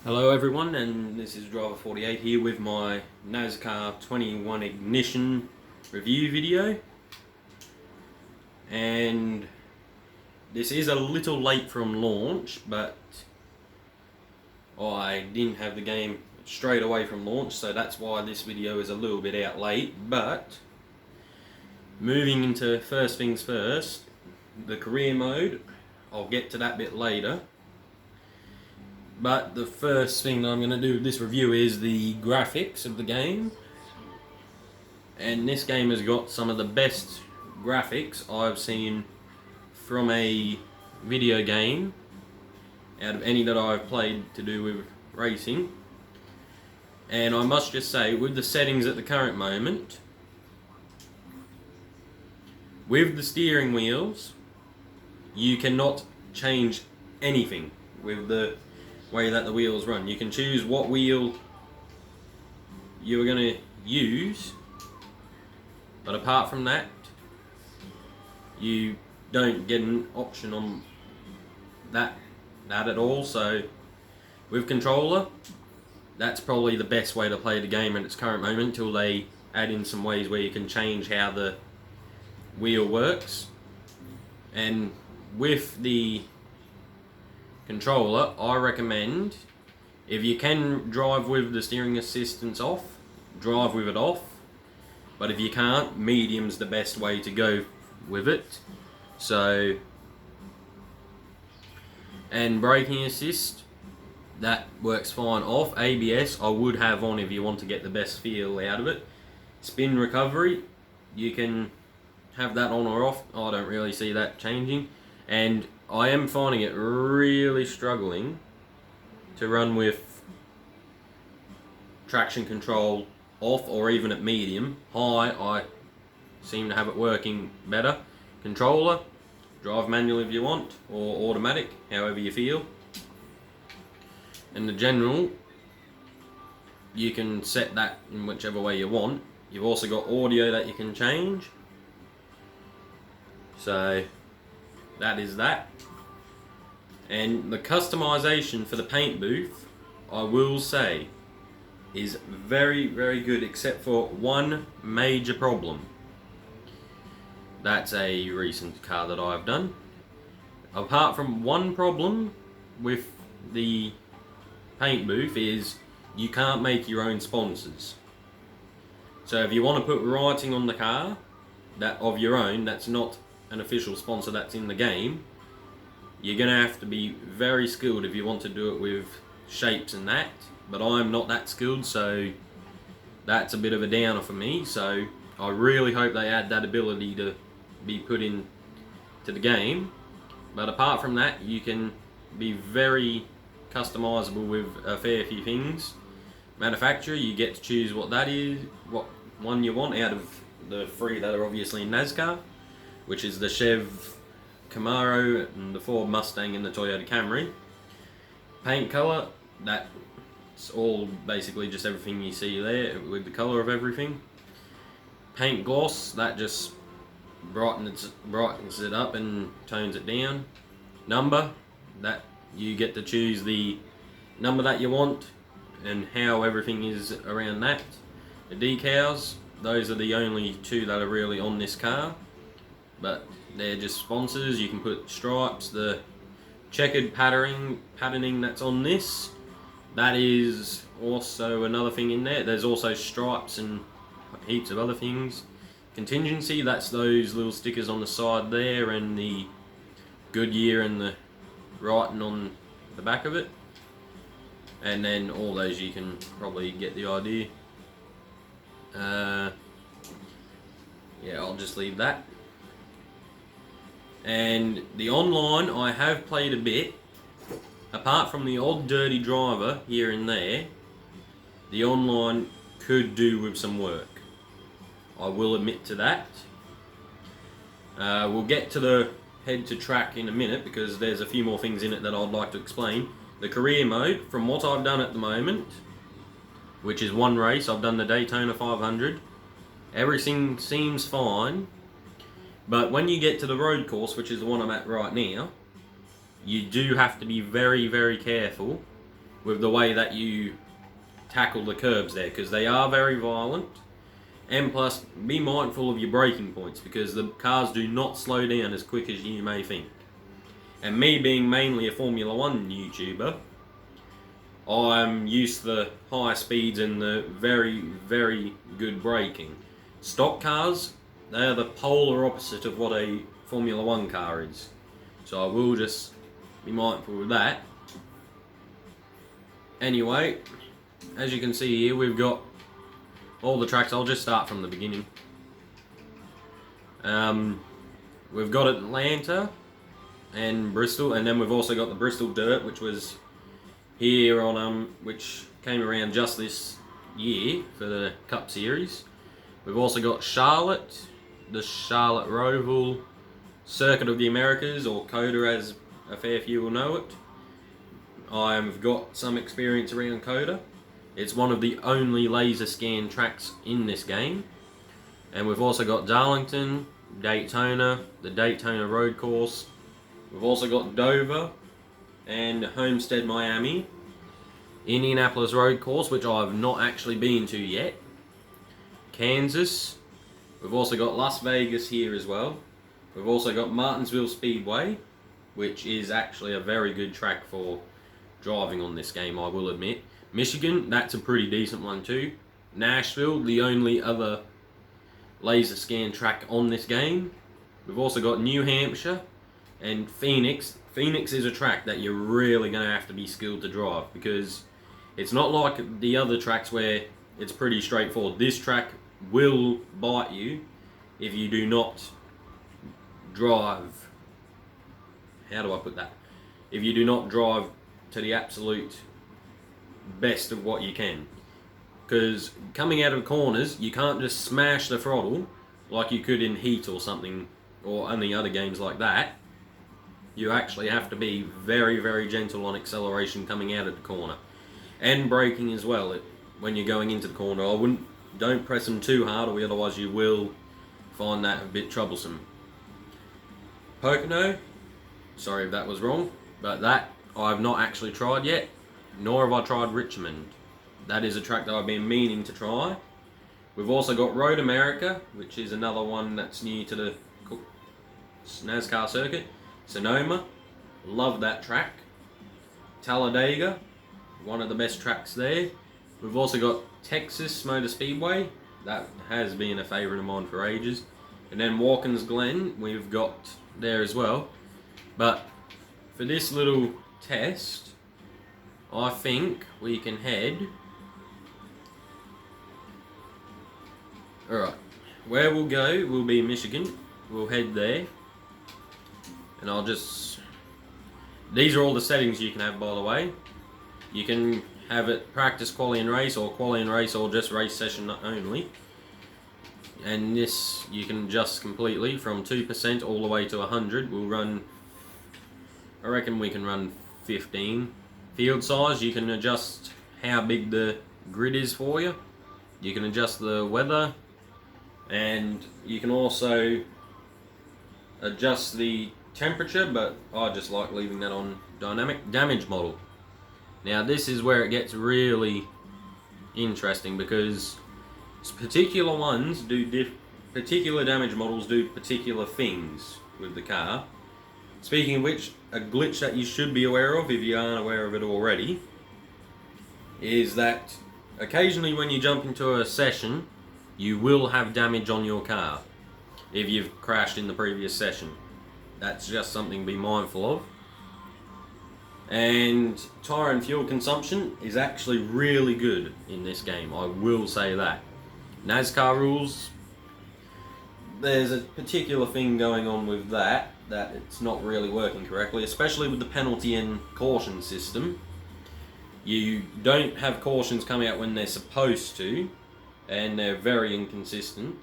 Hello everyone, and this is Driver48 here with my NASCAR21 Ignition review video. And this is a little late from launch, but I didn't have the game straight away from launch, so that's why this video is a little bit out late. But moving into first things first, the career mode, I'll get to that bit later. But the first thing that I'm going to do with this review is the graphics of the game. And this game has got some of the best graphics I've seen from a video game out of any that I've played to do with racing. And I must just say, with the settings at the current moment, with the steering wheels, you cannot change anything with the way that the wheels run. You can choose what wheel you're going to use, but apart from that, you don't get an option on that at all. So with controller, that's probably the best way to play the game at its current moment, until they add in some ways where you can change how the wheel works. And with the controller, I recommend, if you can drive with the steering assistance off, drive with it off. But if you can't, medium's the best way to go with it. So, and braking assist, that works fine off. ABS I would have on if you want to get the best feel out of it. Spin recovery, you can have that on or off. I don't really see that changing. And I am finding it really struggling to run with traction control off or even at medium. High, I seem to have it working better. Controller, drive manual if you want, or automatic, however you feel. And the general, you can set that in whichever way you want. You've also got audio that you can change. So that is that. And the customization for the paint booth, I will say, is very, very good, except for one major problem. That's a recent car that I've done. Apart from one problem with the paint booth, is you can't make your own sponsors. So if you want to put writing on the car that of your own, that's not an official sponsor that's in the game, you're going to have to be very skilled if you want to do it with shapes and that. But I'm not that skilled, so that's a bit of a downer for me. So I really hope they add that ability to be put in to the game. But apart from that, you can be very customizable with a fair few things. Manufacturer, you get to choose what that is, what one you want out of the three that are obviously in NASCAR, which is the Chev Camaro and the Ford Mustang and the Toyota Camry. Paint color, that's all basically just everything you see there with the color of everything. Paint gloss, that just brightens it up and tones it down. Number, that you get to choose the number that you want and how everything is around that. The decals, those are the only two that are really on this car, but they're just sponsors. You can put stripes, the checkered patterning that's on this, that is also another thing in there. There's also stripes and heaps of other things. Contingency, that's those little stickers on the side there, and the Goodyear and the writing on the back of it. And then all those, you can probably get the idea. Yeah, I'll just leave that. And the online, I have played a bit. Apart from the odd dirty driver here and there, the online could do with some work. I will admit to that. We'll get to the head to track in a minute, because there's a few more things in it that I'd like to explain. The career mode, from what I've done at the moment, which is one race, I've done the Daytona 500. Everything seems fine. But when you get to the road course, which is the one I'm at right now, you do have to be very, very careful with the way that you tackle the curbs there, because they are very violent. And plus, be mindful of your braking points, because the cars do not slow down as quick as you may think. And me being mainly a Formula 1 YouTuber, I'm used to the high speeds and the very, very good braking. Stock cars, they are the polar opposite of what a Formula 1 car is. So I will just be mindful of that. Anyway, as you can see here, we've got all the tracks. I'll just start from the beginning. We've got Atlanta and Bristol, and then we've also got the Bristol Dirt, which was here on which came around just this year for the Cup Series. We've also got Charlotte, the Charlotte Roval Circuit of the Americas, or COTA as a fair few will know it. I've got some experience around COTA. It's one of the only laser scan tracks in this game. And we've also got Darlington, Daytona, the Daytona Road Course. We've also got Dover and Homestead, Miami. Indianapolis Road Course, which I've not actually been to yet. Kansas. We've also got Las Vegas here as well. We've also got Martinsville Speedway, which is actually a very good track for driving on this game, I will admit. Michigan, that's a pretty decent one too. Nashville, the only other laser scan track on this game. We've also got New Hampshire and Phoenix. Phoenix is a track that you're really going to have to be skilled to drive, because it's not like the other tracks where it's pretty straightforward. This track will bite you if you do not drive. How do I put that? If you do not drive to the absolute best of what you can. Because coming out of corners, you can't just smash the throttle like you could in Heat or something, or any other games like that. You actually have to be very, very gentle on acceleration coming out of the corner. And braking as well, when you're going into the corner. Don't press them too hard, or otherwise you will find that a bit troublesome. Pocono, sorry if that was wrong, but that I've not actually tried yet, nor have I tried Richmond. That is a track that I've been meaning to try. We've also got Road America, which is another one that's new to the NASCAR circuit. Sonoma, love that track. Talladega, one of the best tracks there. We've also got Texas Motor Speedway, that has been a favourite of mine for ages. And then Watkins Glen, we've got there as well. But for this little test, I think we can head. Alright, where we'll go will be Michigan. We'll head there. And I'll just... These are all the settings you can have, by the way. You can have it practice, quali and race, or quali and race, or just race session only. And this you can adjust completely from 2% all the way to 100. We'll run... I reckon we can run 15. Field size, you can adjust how big the grid is for you. You can adjust the weather, and you can also adjust the temperature, but I just like leaving that on dynamic. Damage model. Now this is where it gets really interesting, because particular ones do particular damage models do particular things with the car. Speaking of which, a glitch that you should be aware of, if you aren't aware of it already, is that occasionally when you jump into a session, you will have damage on your car if you've crashed in the previous session. That's just something to be mindful of. And tyre and fuel consumption is actually really good in this game, I will say that. NASCAR rules, there's a particular thing going on with that it's not really working correctly, especially with the penalty and caution system. You don't have cautions come out when they're supposed to, and they're very inconsistent.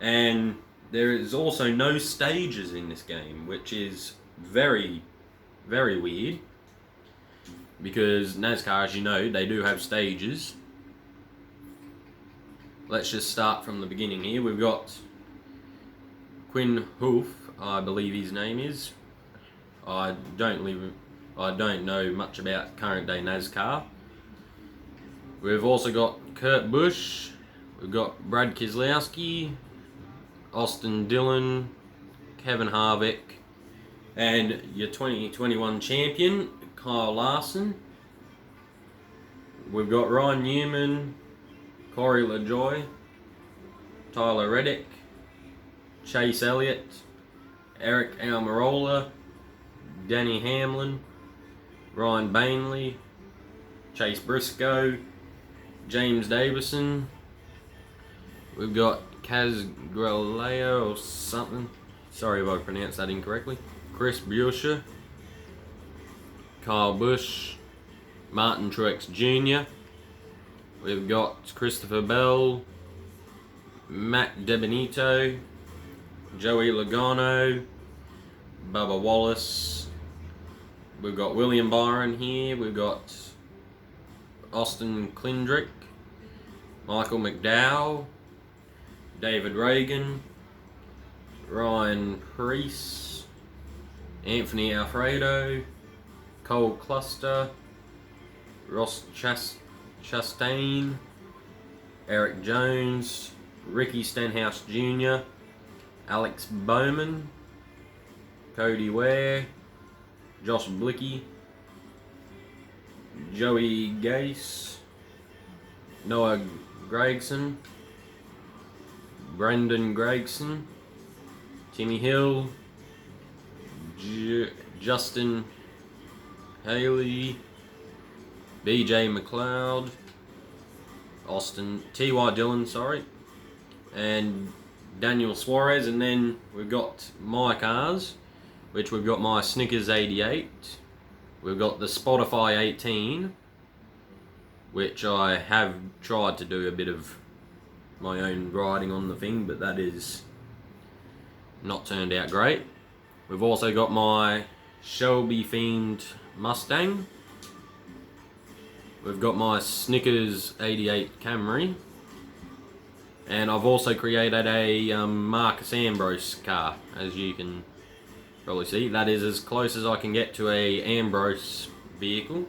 And there is also no stages in this game, which is very, very weird. Because NASCAR, as you know, they do have stages. Let's just start from the beginning here. We've got Quinn Hoof, I believe his name is. I don't I don't know much about current day NASCAR. We've also got Kurt Busch, we've got Brad Keselowski, Austin Dillon, Kevin Harvick, and your 2021 champion, Kyle Larson. We've got Ryan Newman, Corey LaJoie, Tyler Reddick, Chase Elliott, Eric Almirola, Danny Hamlin, Ryan Bainley, Chase Briscoe, James Davison. We've got Kaz Graleo or something. Sorry if I pronounced that incorrectly. Chris Buescher, Kyle Busch, Martin Truex Jr. We've got Christopher Bell, Matt DeBenito, Joey Logano, Bubba Wallace. We've got William Byron here. We've got Austin Klindrick, Michael McDowell, David Reagan, Ryan Preece, Anthony Alfredo, Cole Cluster, Ross Chastain, Eric Jones, Ricky Stenhouse Jr., Alex Bowman, Cody Ware, Josh Blicky, Joey Gase, Noah Gragson, Brendan Gregson, Timmy Hill, Justin Haley, BJ McLeod, T.Y. Dillon, and Daniel Suarez. And then we've got my cars, which we've got my Snickers 88, we've got the Spotify 18, which I have tried to do a bit of my own riding on the thing, but that is not turned out great. We've also got my Shelby themed Mustang. We've got my Snickers 88 Camry. And I've also created a Marcus Ambrose car, as you can probably see. That is as close as I can get to a Ambrose vehicle.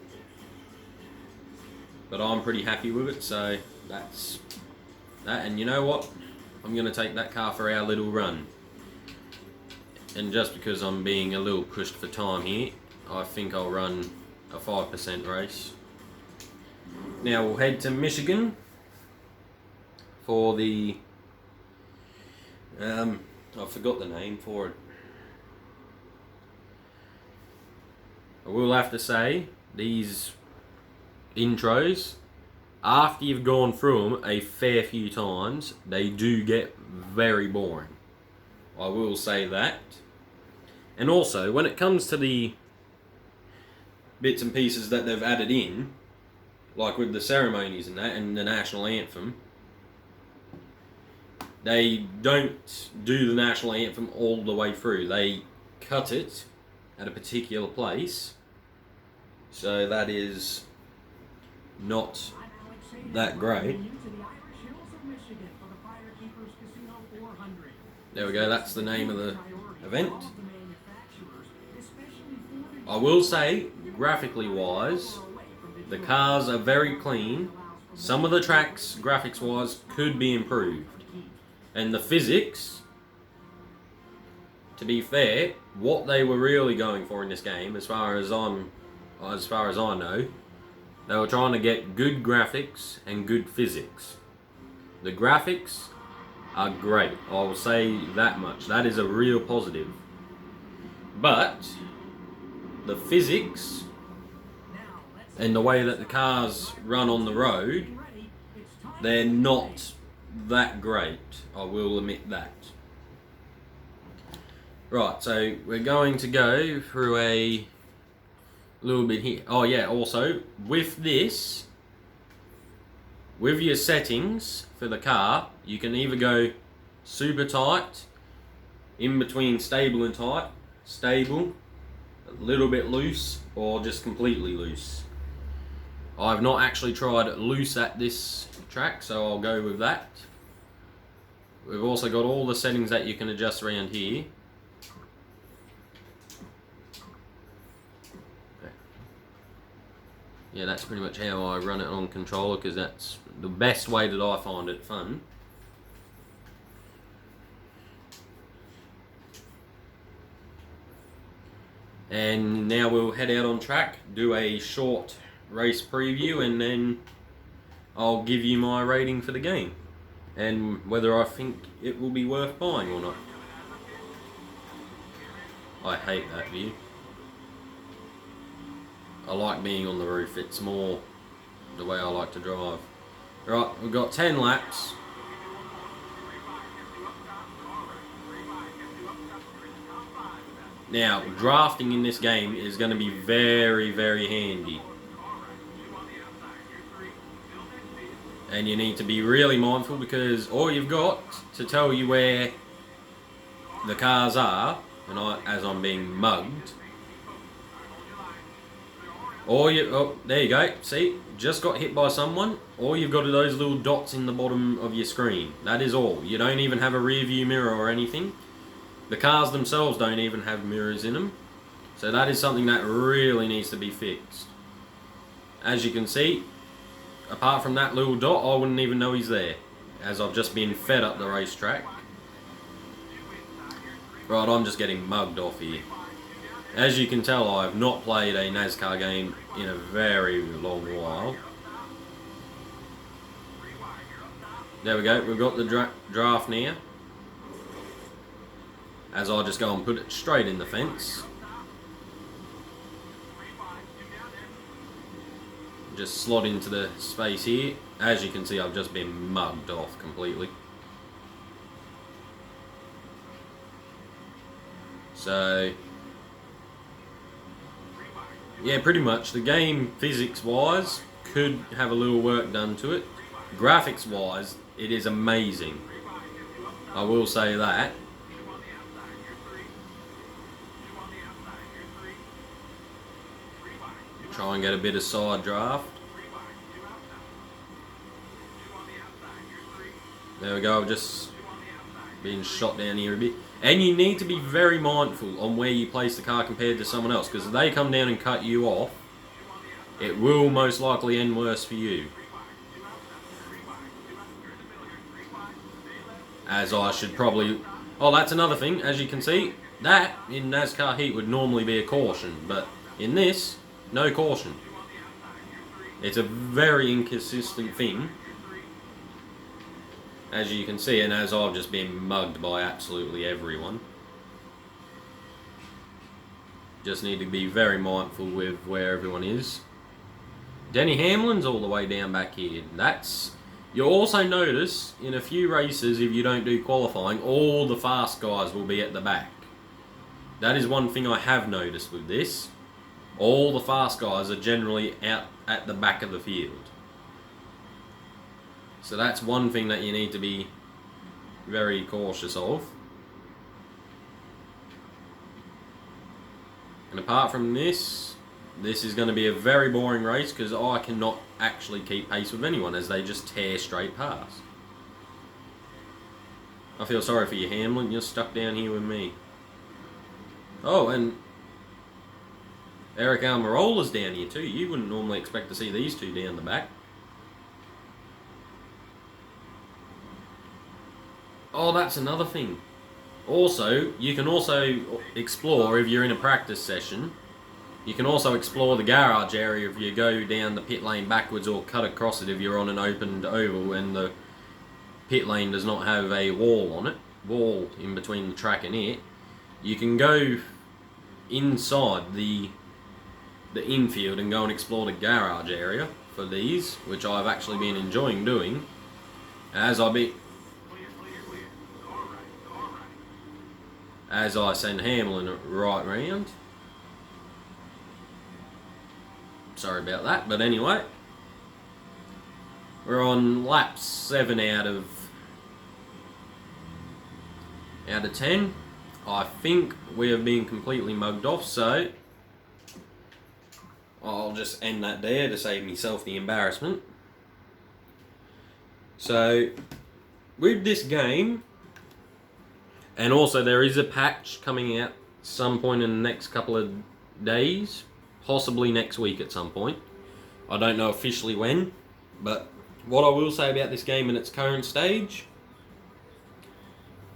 But I'm pretty happy with it, so that's that. And you know what? I'm going to take that car for our little run. And just because I'm being a little pushed for time here, I think I'll run a 5% race. Now we'll head to Michigan for the I forgot the name for it. I will have to say, these intros, after you've gone through them a fair few times, they do get very boring. I will say that. And also, when it comes to the bits and pieces that they've added in, like with the ceremonies and that, and the national anthem, they don't do the national anthem all the way through. They cut it at a particular place, so that is not that great. There we go, that's the name of the event. I will say, graphically wise, the cars are very clean. Some of the tracks, graphics wise, could be improved. And the physics, to be fair, what they were really going for in this game, as far as I know, they were trying to get good graphics and good physics. The graphics are great, I will say that much. That is a real positive. But the physics and the way that the cars run on the road, they're not that great, I will admit that. Right, so we're going to go through a little bit here. Oh yeah, also, with this, with your settings for the car, you can either go super tight, in between stable and tight, stable, a little bit loose, or just completely loose. I've not actually tried loose at this track, so I'll go with that. We've also got all the settings that you can adjust around here. yeah, that's pretty much how I run it on controller, because that's the best way that I find it fun. And now we'll head out on track, do a short race preview, and then I'll give you my rating for the game and whether I think it will be worth buying or not. I hate that view. I like being on the roof, it's more the way I like to drive. Right, we've got 10 laps. Now, drafting in this game is going to be very, very handy. And you need to be really mindful, because all you've got to tell you where the cars are, and as I'm being mugged, oh, there you go, see, just got hit by someone. All you've got are those little dots in the bottom of your screen. That is all. You don't even have a rear view mirror or anything. The cars themselves don't even have mirrors in them. So that is something that really needs to be fixed. As you can see, apart from that little dot, I wouldn't even know he's there, as I've just been fed up the racetrack. Right, I'm just getting mugged off here. As you can tell, I have not played a NASCAR game in a very long while. There we go, we've got the draft now. As I just go and put it straight in the fence. Just slot into the space here. As you can see, I've just been mugged off completely. So, yeah, pretty much the game, physics wise, could have a little work done to it. Graphics wise, it is amazing, I will say that. Try and get a bit of side draft. There we go, I've just been shot down here a bit. And you need to be very mindful on where you place the car compared to someone else, because if they come down and cut you off, it will most likely end worse for you. As I should probably... Oh, that's another thing, as you can see, that in NASCAR Heat would normally be a caution, but in this, no caution. It's a very inconsistent thing, as you can see, and as I've just been mugged by absolutely everyone. Just need to be very mindful with where everyone is. Denny Hamlin's all the way down back here. You'll also notice in a few races, if you don't do qualifying, all the fast guys will be at the back. That is one thing I have noticed with this. All the fast guys are generally out at the back of the field. So that's one thing that you need to be very cautious of. And apart from this is going to be a very boring race, because I cannot actually keep pace with anyone as they just tear straight past. I feel sorry for you, Hamlin, you're stuck down here with me. Oh, and Eric Almirola's down here too. You wouldn't normally expect to see these two down the back. Oh, that's another thing. Also, you can also explore, if you're in a practice session, you can also explore the garage area if you go down the pit lane backwards, or cut across it if you're on an opened oval and the pit lane does not have a wall in between the track and it. You can go inside the infield and go and explore the garage area for these, which I've actually been enjoying doing. As I send Hamlin right round. Sorry about that, but anyway. We're on lap 7 out of 10. I think we have been completely mugged off, so I'll just end that there to save myself the embarrassment. So, with this game, and also there is a patch coming out some point in the next couple of days, possibly next week at some point, I don't know officially when, but what I will say about this game in its current stage,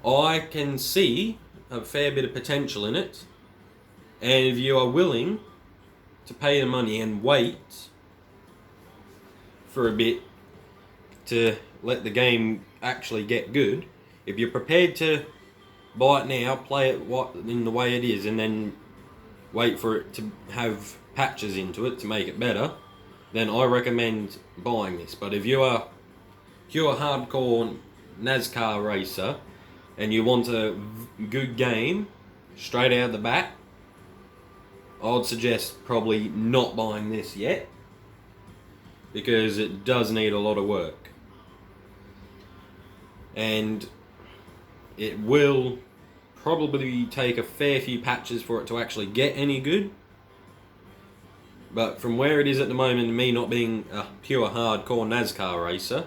I can see a fair bit of potential in it, and if you are willing to pay the money and wait for a bit to let the game actually get good, if you're prepared to buy it now, play it in the way it is, and then wait for it to have patches into it to make it better, then I recommend buying this. But if you're a hardcore NASCAR racer and you want a good game straight out of the bat, I would suggest probably not buying this yet, because it does need a lot of work, and it will probably take a fair few patches for it to actually get any good. But from where it is at the moment, and me not being a pure hardcore NASCAR racer,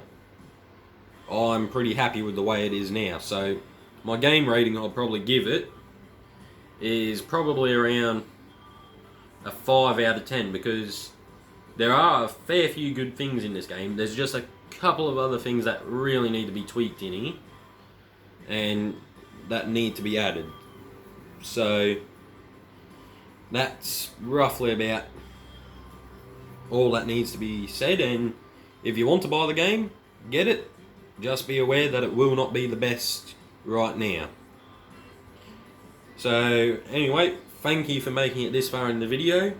I'm pretty happy with the way it is now. So my game rating I'll probably give it is probably around a 5 out of 10, because there are a fair few good things in this game. There's just a couple of other things that really need to be tweaked in here, and that need to be added. So that's roughly about all that needs to be said, and if you want to buy the game, get it. Just be aware that it will not be the best right now. So anyway, thank you for making it this far in the video.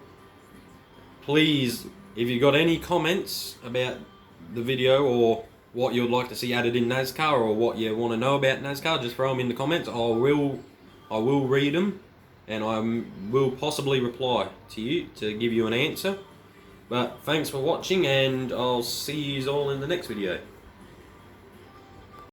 Please, if you've got any comments about the video or what you'd like to see added in NASCAR, or what you want to know about NASCAR, just throw them in the comments. I will read them, and I will possibly reply to you to give you an answer. But thanks for watching, and I'll see you all in the next video.